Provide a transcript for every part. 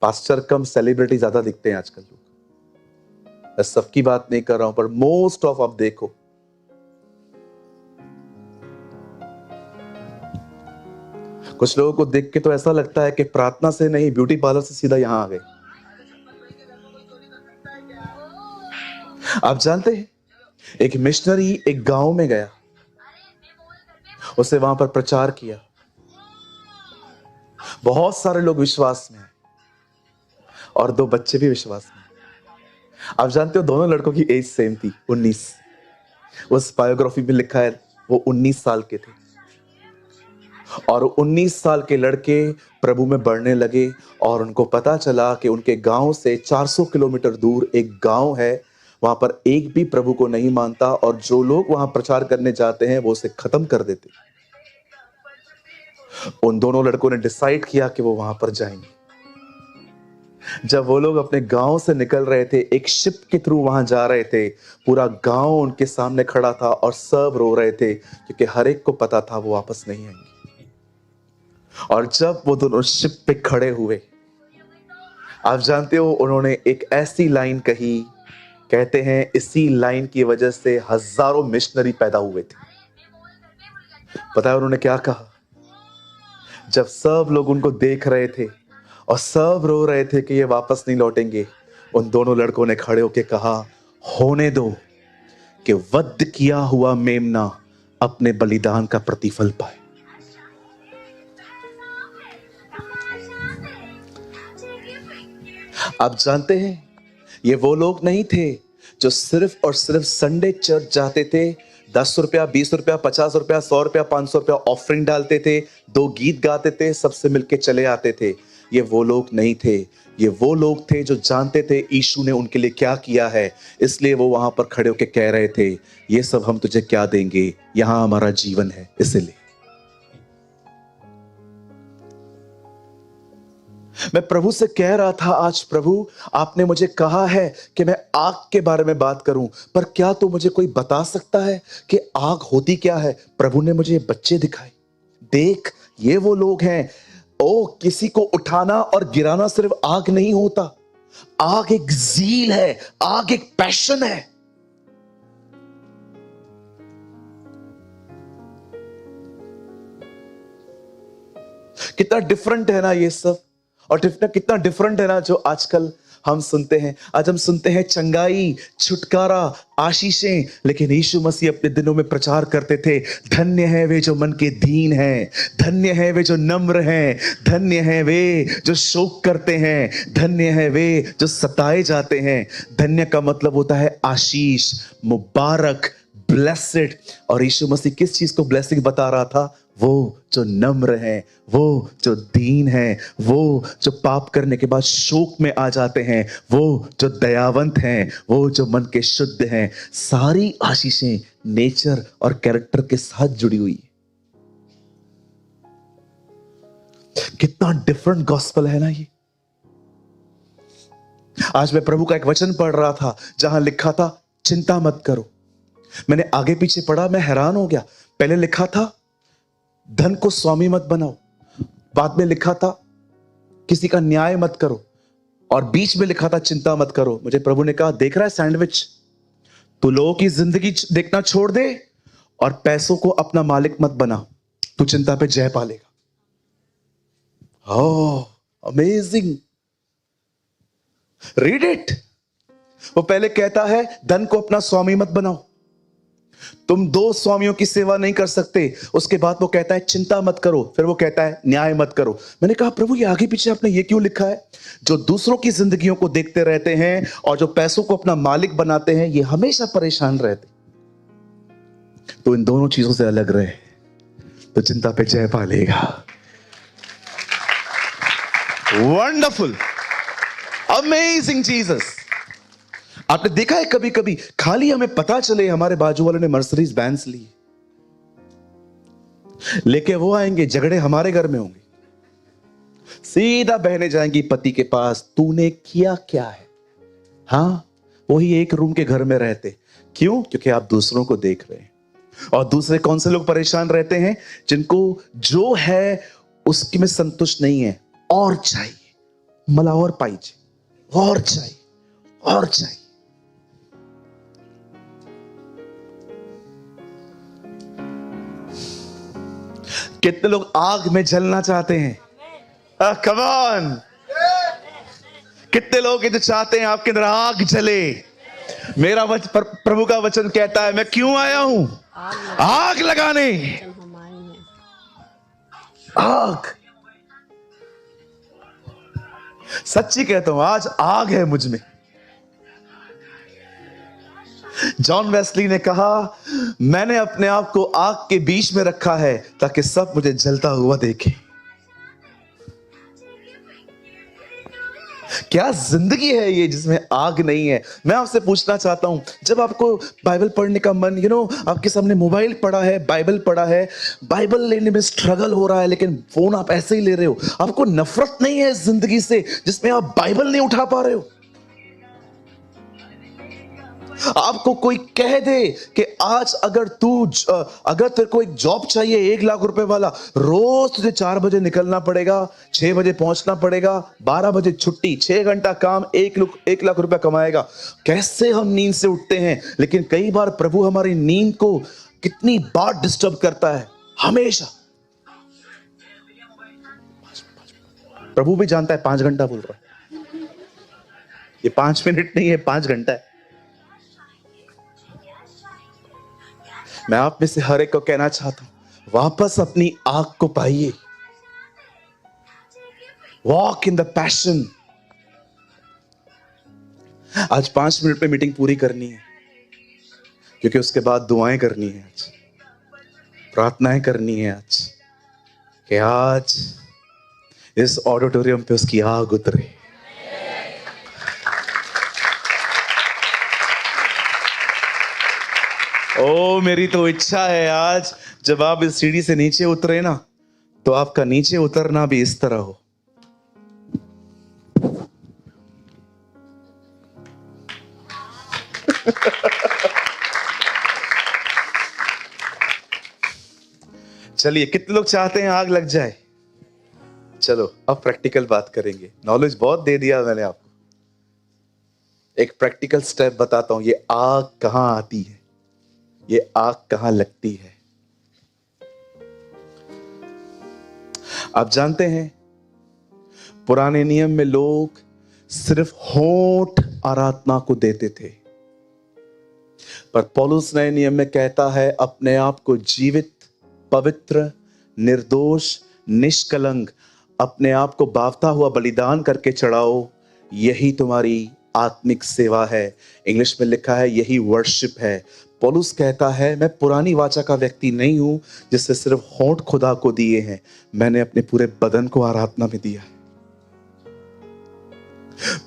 Pastor कम, celebrity ज्यादा दिखते हैं आजकल लोग। मैं सबकी बात नहीं कर रहा हूं, पर मोस्ट ऑफ आप देखो कुछ लोगों को देख के तो ऐसा लगता है कि प्रार्थना से नहीं, ब्यूटी पार्लर से सीधा यहां आ गए। आप जानते हैं, एक मिशनरी एक गांव में गया, उसे वहां पर प्रचार किया, बहुत सारे लोग विश्वास में आए और 2 बच्चे भी विश्वास में। आप जानते हो दोनों लड़कों की एज सेम थी, 19। उस बायोग्राफी में लिखा है वो 19 साल के थे और 19 साल के लड़के प्रभु में बढ़ने लगे और उनको पता चला कि उनके गांव से 400 किलोमीटर दूर एक गांव है, वहां पर एक भी प्रभु को नहीं मानता और जो लोग वहां प्रचार करने जाते हैं वो उसे खत्म कर देते। उन दोनों लड़कों ने डिसाइड किया कि वो वहां पर जाएंगे। जब वो लोग अपने गांव से निकल रहे थे, एक शिप के थ्रू वहां जा रहे थे, पूरा गांव उनके सामने खड़ा था और सब रो रहे थे क्योंकि हर एक को पता था वो वापस नहीं आएंगे। और जब वो दोनों शिप पे खड़े हुए, आप जानते हो उन्होंने एक ऐसी लाइन कही, कहते हैं इसी लाइन की वजह से हजारों मिशनरी पैदा हुए थे। पता है उन्होंने क्या कहा? जब सब लोग उनको देख रहे थे और सब रो रहे थे कि ये वापस नहीं लौटेंगे, उन दोनों लड़कों ने खड़े होकर कहा, होने दो कि वध किया हुआ मेमना अपने बलिदान का प्रतिफल पाए। आप जानते हैं, ये वो लोग नहीं थे जो सिर्फ और सिर्फ संडे चर्च जाते थे, 10 रुपया, 20 रुपया, 50 रुपया, 100 रुपया, 500 रुपया ऑफरिंग डालते थे, 2 गीत गाते थे, सबसे मिलके चले आते थे। ये वो लोग नहीं थे। ये वो लोग थे जो जानते थे यीशु ने उनके लिए क्या किया है, इसलिए वो वहां पर खड़े होकर कह रहे थे, ये सब हम तुझे क्या देंगे, यहां हमारा जीवन है। इसलिए मैं प्रभु से कह रहा था, आज प्रभु आपने मुझे कहा है कि मैं आग के बारे में बात करूं, पर क्या तो मुझे कोई बता सकता है कि आग होती क्या है? प्रभु ने मुझे बच्चे दिखाए, देख ये वो लोग हैं। ओ, किसी को उठाना और गिराना सिर्फ आग नहीं होता, आग एक ज़ील है, आग एक पैशन है। कितना डिफरेंट है ना ये सब, और कितना डिफरेंट है ना जो आजकल हम सुनते हैं। आज हम सुनते हैं चंगाई, छुटकारा, आशीषें, लेकिन यीशु मसीह अपने दिनों में प्रचार करते थे, धन्य है वे जो मन के दीन हैं, धन्य है वे जो नम्र हैं, धन्य है वे जो शोक करते हैं, धन्य है वे जो सताए जाते हैं। धन्य का मतलब होता है आशीष, मुबारक, ब्लेसेड। और यीशु मसीह किस चीज को ब्लेसिंग बता रहा था? वो जो नम्र है, वो जो दीन है, वो जो पाप करने के बाद शोक में आ जाते हैं, वो जो दयावंत हैं, वो जो मन के शुद्ध हैं। सारी आशीषें नेचर और कैरेक्टर के साथ जुड़ी हुई। कितना डिफरेंट गॉस्पेल है ना ये। आज मैं प्रभु का एक वचन पढ़ रहा था जहां लिखा था चिंता मत करो। मैंने आगे पीछे पढ़ा, मैं हैरान हो गया। पहले लिखा था धन को स्वामी मत बनाओ, बाद में लिखा था किसी का न्याय मत करो, और बीच में लिखा था चिंता मत करो। मुझे प्रभु ने कहा, देख रहा है सैंडविच, तू लोगों की जिंदगी देखना छोड़ दे और पैसों को अपना मालिक मत बना, तू चिंता पे जय पालेगा। Oh amazing, read it. वो पहले कहता है धन को अपना स्वामी मत बनाओ, तुम 2 स्वामियों की सेवा नहीं कर सकते। उसके बाद वो कहता है चिंता मत करो, फिर वो कहता है न्याय मत करो। मैंने कहा प्रभु ये आगे पीछे आपने ये क्यों लिखा है? जो दूसरों की जिंदगियों को देखते रहते हैं और जो पैसों को अपना मालिक बनाते हैं, ये हमेशा परेशान रहते। तो इन दोनों चीजों से अलग रहे तो चिंता पे जय पालेगा। Wonderful, amazing Jesus. आपने देखा है कभी कभी खाली हमें पता चले हमारे बाजू वालों ने मर्सिडीज बैंस ली, लेके वो आएंगे, झगड़े हमारे घर में होंगे, सीधा बहने जाएंगी पति के पास, तूने किया क्या है? हाँ, वही एक रूम के घर में रहते। क्यों? क्योंकि आप दूसरों को देख रहे हैं। और दूसरे कौन से लोग परेशान रहते हैं? जिनको जो है उसकी में संतुष्ट नहीं है, और चाहिए, मला और पाहिजे, और चाहिए, और चाहिए. कितने लोग आग में जलना चाहते हैं? Come on. कितने लोग ये जो चाहते हैं आपके अंदर आग जले? मेरा प्रभु का वचन कहता है, मैं क्यों आया हूं? आग लगाने. आग. सच्ची कहता हूं, आज आग है मुझ में. जॉन वेस्ली ने कहा, मैंने अपने आप को आग के बीच में रखा है ताकि सब मुझे जलता हुआ देखे. क्या जिंदगी है ये जिसमें आग नहीं है? मैं आपसे पूछना चाहता हूं, जब आपको बाइबल पढ़ने का मन, आपके सामने मोबाइल पड़ा है, बाइबल पड़ा है, बाइबल लेने में स्ट्रगल हो रहा है, लेकिन फोन आप ऐसे ही ले रहे हो, आपको नफरत नहीं है इस जिंदगी से जिसमें आप बाइबल नहीं उठा पा रहे हो? आपको कोई कह दे कि आज अगर तेरे को एक जॉब चाहिए 1 लाख रुपए वाला, रोज तुझे 4 बजे निकलना पड़ेगा, 6 बजे पहुंचना पड़ेगा, 12 बजे छुट्टी, 6 घंटा काम, 1 लाख रुपया कमाएगा. कैसे हम नींद से उठते हैं? लेकिन कई बार प्रभु हमारी नींद को कितनी बार डिस्टर्ब करता है. हमेशा. प्रभु भी जानता है 5 घंटा बोल रहा है, ये 5 मिनट नहीं है, 5 घंटा है. मैं आप में से हर एक को कहना चाहता हूं, वापस अपनी आग को पाइए. Walk in the passion. आज 5 मिनट में मीटिंग पूरी करनी है, क्योंकि उसके बाद दुआएं करनी है, आज प्रार्थनाएं करनी है, आज कि आज इस ऑडिटोरियम पे उसकी आग उतरे. ओ मेरी तो इच्छा है आज जब आप इस सीढ़ी से नीचे उतरे ना, तो आपका नीचे उतरना भी इस तरह हो. चलिए, कितने लोग चाहते हैं आग लग जाए? चलो अब प्रैक्टिकल बात करेंगे. नॉलेज बहुत दे दिया मैंने आपको. एक प्रैक्टिकल स्टेप बताता हूं. ये आग कहां आती है, ये आग कहां लगती है? आप जानते हैं, पुराने नियम में लोग सिर्फ होंठ आराधना को देते थे, पर पौलुस नए नियम में कहता है, अपने आप को जीवित, पवित्र, निर्दोष, निष्कलंक अपने आप को बावता हुआ बलिदान करके चढ़ाओ. यही तुम्हारी आत्मिक सेवा है. इंग्लिश में लिखा है यही वर्शिप है. पौलुस कहता है, मैं पुरानी वाचा का व्यक्ति नहीं हूं जिससे सिर्फ होंठ खुदा को दिए हैं, मैंने अपने पूरे बदन को आराधना में दिया है.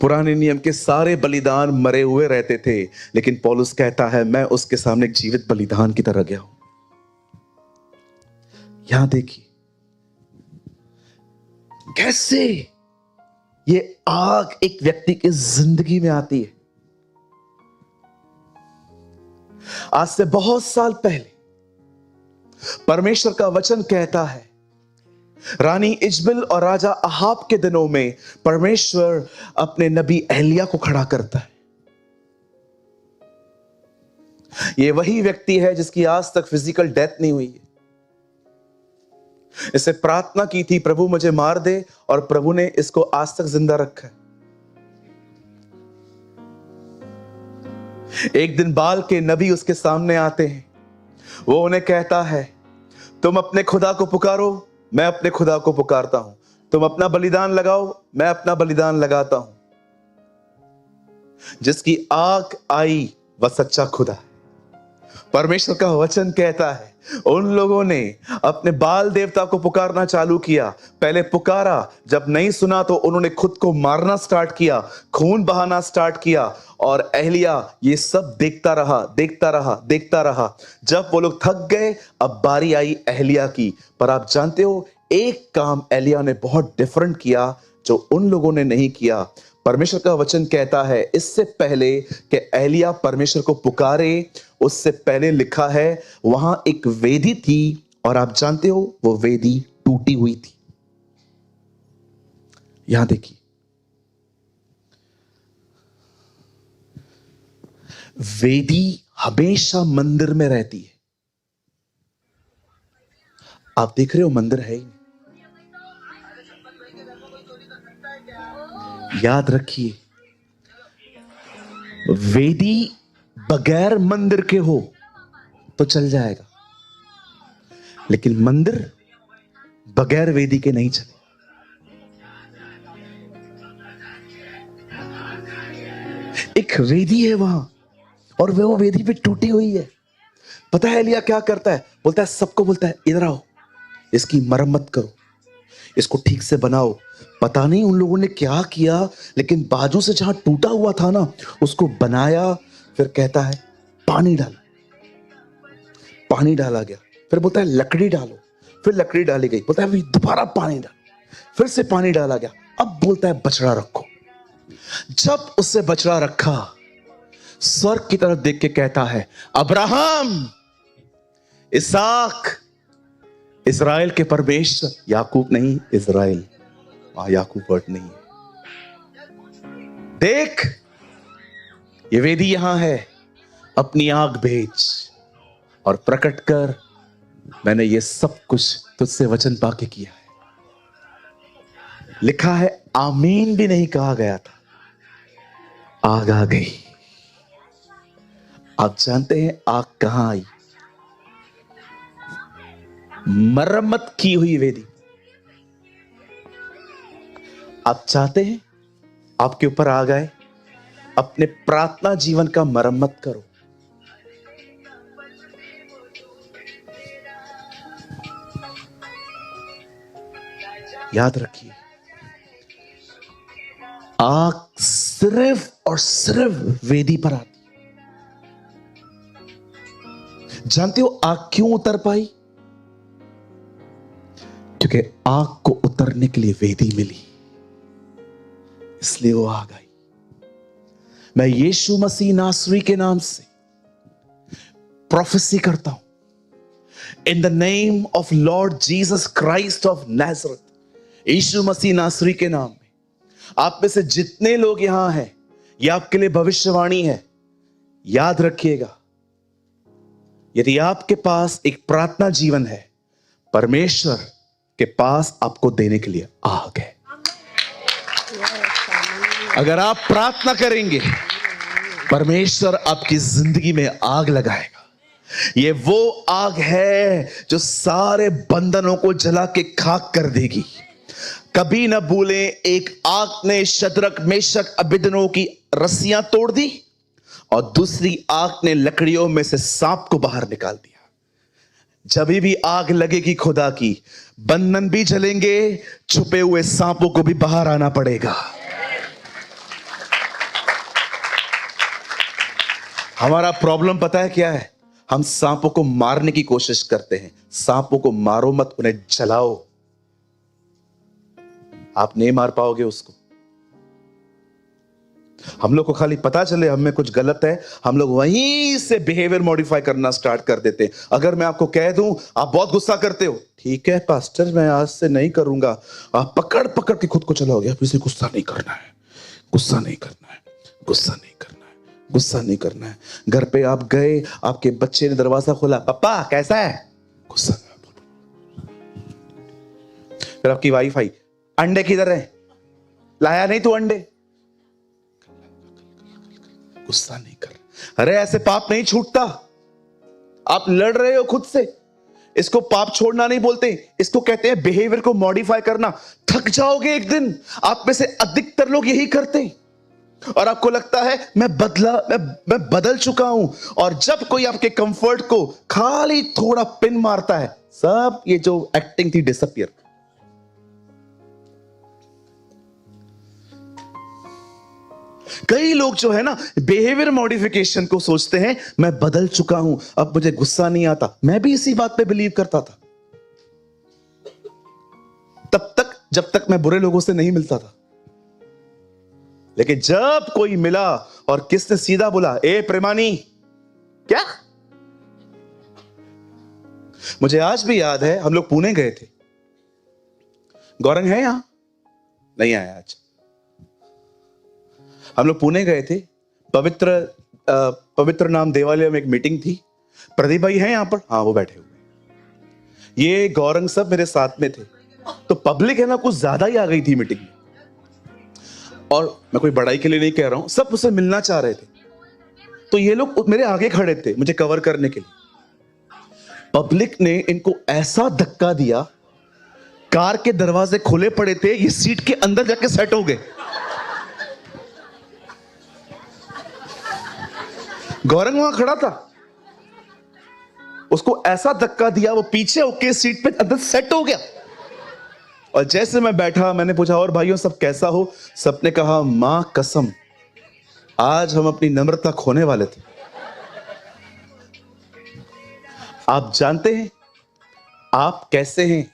पुराने नियम के सारे बलिदान मरे हुए रहते थे, लेकिन पौलुस कहता है मैं उसके सामने एक जीवित बलिदान की तरह गया हूं. यहां देखिए कैसे ये आग एक व्यक्ति की जिंदगी में आती है. आज से बहुत साल पहले परमेश्वर का वचन कहता है, रानी इजबेल और राजा अहाब के दिनों में परमेश्वर अपने नबी एलिया को खड़ा करता है. ये वही व्यक्ति है जिसकी आज तक फिजिकल डेथ नहीं हुई है. इसे प्रार्थना की थी, प्रभु मुझे मार दे, और प्रभु ने इसको आज तक जिंदा रखा है. एक दिन बाल के नबी उसके सामने आते हैं. वो उन्हें कहता है, तुम अपने खुदा को पुकारो, मैं अपने खुदा को पुकारता हूं. तुम अपना बलिदान लगाओ, मैं अपना बलिदान लगाता हूं. जिसकी आग आई वह सच्चा खुदा है. परमेश्वर का वचन कहता है, उन लोगों ने अपने बाल देवता को पुकारना चालू किया. पहले पुकारा, जब नहीं सुना तो उन्होंने खुद को मारना स्टार्ट किया, खून बहाना स्टार्ट किया, और एलिया ये सब देखता रहा, देखता रहा, देखता रहा. जब वो लोग थक गए, अब बारी आई एलिया की. पर आप जानते हो, एक काम एलिया ने बहुत डिफरेंट किया जो उन लोगों ने नहीं किया. परमेश्वर का वचन कहता है, इससे पहले कि एलिया परमेश्वर को पुकारे, उससे पहले लिखा है वहां एक वेदी थी, और आप जानते हो वो वेदी टूटी हुई थी. यहां देखिए, वेदी हमेशा मंदिर में रहती है। आप देख रहे हो मंदिर है ही नहीं। याद रखिए, वेदी बगैर मंदिर के हो तो चल जाएगा, लेकिन मंदिर बगैर वेदी के नहीं चले। एक वेदी है वहां, और वो वेदी पे टूटी हुई है। पता है एलिया क्या करता है? बोलता है, सबको बोलता है, इधर आओ, इसकी मरम्मत करो, इसको ठीक से बनाओ। पता नहीं उन लोगों ने क्या किया, लेकिन बाजू से जहां टूटा हुआ था ना, उसको बनाया। फिर कहता है पानी डालो, पानी डाला गया। फिर बोलता है लकड़ी डालो, फिर लकड़ी डाली गई। बोलता है अभी दोबारा पानी डालो, फिर से पानी डाला गया। अब बोलता है बछड़ा रखो। जब उससे बछड़ा रखा, स्वर्ग की तरफ देख के कहता है, अब्राहम, इसहाक, इस्राएल के परमेश्वर। याकूब नहीं, इस्राएल। वहां याकूब वर्ड नहीं है। देख, ये वेदी यहां है, अपनी आग भेज और प्रकट कर। मैंने ये सब कुछ तुझसे वचन पाके किया है। लिखा है, आमीन भी नहीं कहा गया था, आग आ गई। आप जानते हैं आग कहां आई? मरम्मत की हुई वेदी। आप चाहते हैं आपके ऊपर आग आए? अपने प्रार्थना जीवन का मरम्मत करो। याद रखिए, आग सिर्फ और सिर्फ वेदी पर आती। जानते हो आग क्यों उतर पाई? क्योंकि आग को उतरने के लिए वेदी मिली, इसलिए वो आग आई। मैं यीशु मसीह नासरी के नाम से प्रोफेसी करता हूं, in the name of lord Jesus Christ of Nazareth, यीशु मसीह नासरी के नाम में। आप में से जितने लोग यहां हैं, ये आपके लिए भविष्यवाणी है। याद रखिएगा, यदि आपके पास एक प्रार्थना जीवन है, परमेश्वर के पास आपको देने के लिए आग है। अगर आप प्रार्थना करेंगे, परमेश्वर आपकी जिंदगी में आग लगाएगा। ये वो आग है जो सारे बंधनों को जला के खाक कर देगी। कभी ना भूलें, एक आग ने शद्रक, मेशक, अबेदनगो की रस्सियां तोड़ दी, और दूसरी आग ने लकड़ियों में से सांप को बाहर निकाल दिया। जब भी आग लगेगी खुदा की, बंधन भी जलेंगे, छुपे हुए सांपों को भी बाहर आना पड़ेगा। हमारा प्रॉब्लम पता है क्या है? हम सांपों को मारने की कोशिश करते हैं। सांपों को मारो मत, उन्हें जलाओ। आप नहीं मार पाओगे उसको। हम लोग को खाली पता चले हम में कुछ गलत है, हम लोग वहीं से बिहेवियर मॉडिफाई करना स्टार्ट कर देते हैं। अगर मैं आपको कह दूं, आप बहुत गुस्सा करते हो, ठीक है पास्टर, मैं आज से नहीं करूंगा। आप पकड़ पकड़ के खुद को चलाओगे, अब इसे गुस्सा नहीं करना है, गुस्सा नहीं करना है, गुस्सा नहीं करना है, गुस्सा नहीं करना है। घर पे आप गए, आपके बच्चे ने दरवाजा खोला, पापा कैसा है? गुस्सा। फिर आपकी वाइफ आई, अंडे किधर है? लाया नहीं तू अंडे? गुस्सा नहीं कर। अरे ऐसे पाप नहीं छूटता। आप लड़ रहे हो खुद से। इसको पाप छोड़ना नहीं बोलते, इसको कहते हैं बिहेवियर को मॉडिफाई करना। थक जाओगे एक दिन। आप में से अधिकतर लोग यही करते हैं, और आपको लगता है मैं बदल चुका हूं। और जब कोई आपके कंफर्ट को खाली थोड़ा पिन मारता है, सब ये जो एक्टिंग थी डिसअपियर। कई लोग जो है ना, बिहेवियर मॉडिफिकेशन को सोचते हैं मैं बदल चुका हूं, अब मुझे गुस्सा नहीं आता। मैं भी इसी बात पे बिलीव करता था, तब तक जब तक मैं बुरे लोगों से नहीं मिलता था। लेकिन जब कोई मिला और किसने सीधा बोला, ए प्रेमानी, क्या? मुझे आज भी याद है, हम लोग पुणे गए थे। गौरंग है यहां? नहीं आया आज। हम लोग पुणे गए थे, पवित्र पवित्र नाम देवालय में एक मीटिंग थी। प्रदीप भाई हैं यहाँ पर? हाँ, वो बैठे हुए। ये गौरंग सब मेरे साथ में थे। तो पब्लिक है ना कुछ ज्यादा ही आ गई थी मीटिंग में, और मैं कोई बड़ाई के लिए नहीं कह रहा हूं, सब मुझसे मिलना चाह रहे थे। तो ये लोग मेरे आगे खड़े थे मुझे कवर करने के लिए। पब्लिक ने इनको ऐसा धक्का दिया, कार के दरवाजे खुले पड़े थे, ये सीट के अंदर जाके सेट हो गए। गौरंग वहां खड़ा था, उसको ऐसा धक्का दिया, वो पीछे होके सीट पे अंदर सेट हो गया। और जैसे मैं बैठा, मैंने पूछा और भाइयों सब कैसा हो? सबने कहा मां कसम आज हम अपनी नम्रता खोने वाले थे। आप जानते हैं आप कैसे हैं,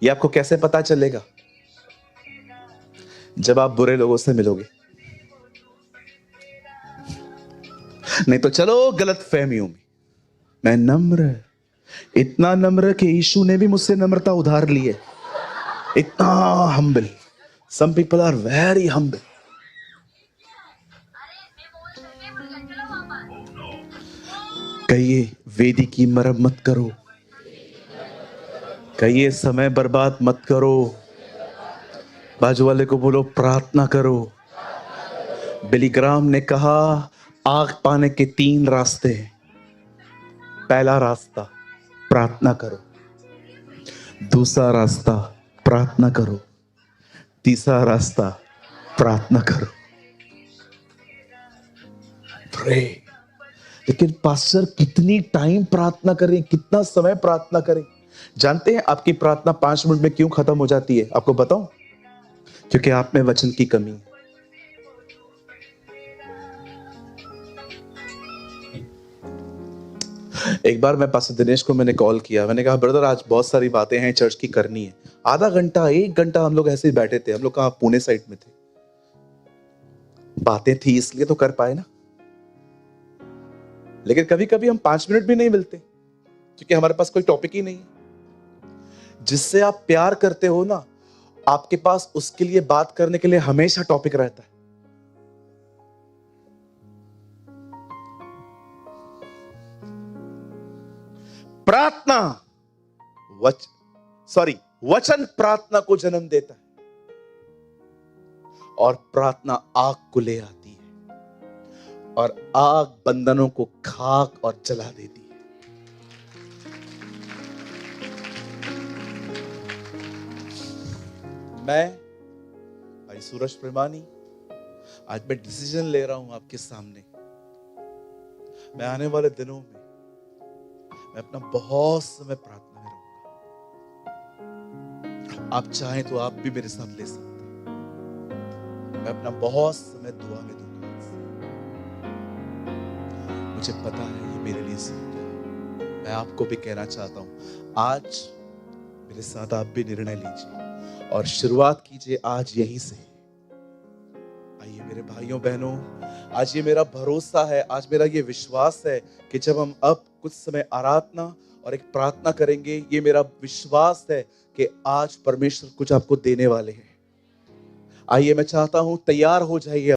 ये आपको कैसे पता चलेगा? जब आप बुरे लोगों से मिलोगे। नहीं तो चलो गलत फहमियों में। मैं नम्र, इतना नम्र कि यीशु ने भी मुझसे नम्रता उधार ली है। इतना humble. Some people are very humble. कहिए वेदी की मरम्मत करो, कहिए समय बर्बाद मत करो। बाजू वाले को बोलो प्रार्थना करो। बिली ग्राम ने कहा आग पाने के 3 रास्ते हैं। पहला रास्ता प्रार्थना करो, दूसरा रास्ता प्रार्थना करो, तीसरा रास्ता प्रार्थना करो। प्रे। लेकिन पास्टर कितनी टाइम प्रार्थना करें, कितना समय प्रार्थना करें? जानते हैं आपकी प्रार्थना 5 मिनट में क्यों खत्म हो जाती है? आपको बताऊं? क्योंकि आप में वचन की कमी है। एक बार मैं पास्टर दिनेश को मैंने कॉल किया, मैंने कहा ब्रदर आज बहुत सारी बातें हैं चर्च की करनी है। आधा घंटा 1 घंटा हम लोग ऐसे ही बैठे थे। हम लोग कहाँ पुणे साइड में थे, बातें थी इसलिए तो कर पाए ना। लेकिन कभी कभी हम 5 मिनट भी नहीं मिलते क्योंकि हमारे पास कोई टॉपिक ही नहीं है। जिससे आप प्यार करते हो ना, आपके पास उसके लिए बात करने के लिए हमेशा टॉपिक रहता है। प्रार्थना वचन प्रार्थना को जन्म देता है, और प्रार्थना आग को ले आती है, और आग बंधनों को खाक और जला देती है। मैं भाई सूरज प्रेमानी आज मैं डिसीजन ले रहा हूं आपके सामने। मैं आने वाले दिनों में मैं अपना बहुत समय प्रार्थना में रहूंगा। आप चाहें तो आप भी मेरे साथ ले सकते हैं। मैं अपना बहुत समय दुआ में दूंगा। मुझे पता है ये मेरे लिए सही है। मैं आपको भी कहना चाहता हूं आज मेरे साथ आप भी निर्णय लीजिए और शुरुआत कीजिए आज यहीं से। आइए मेरे भाइयों बहनों, आज ये मेरा भरोसा है, आज मेरा ये विश्वास है कि जब हम अब कुछ समय आराधना और एक प्रार्थना करेंगे, ये मेरा विश्वास है कि आज परमेश्वर कुछ आपको देने वाले हैं। आइए मैं चाहता हूं तैयार हो जाइए।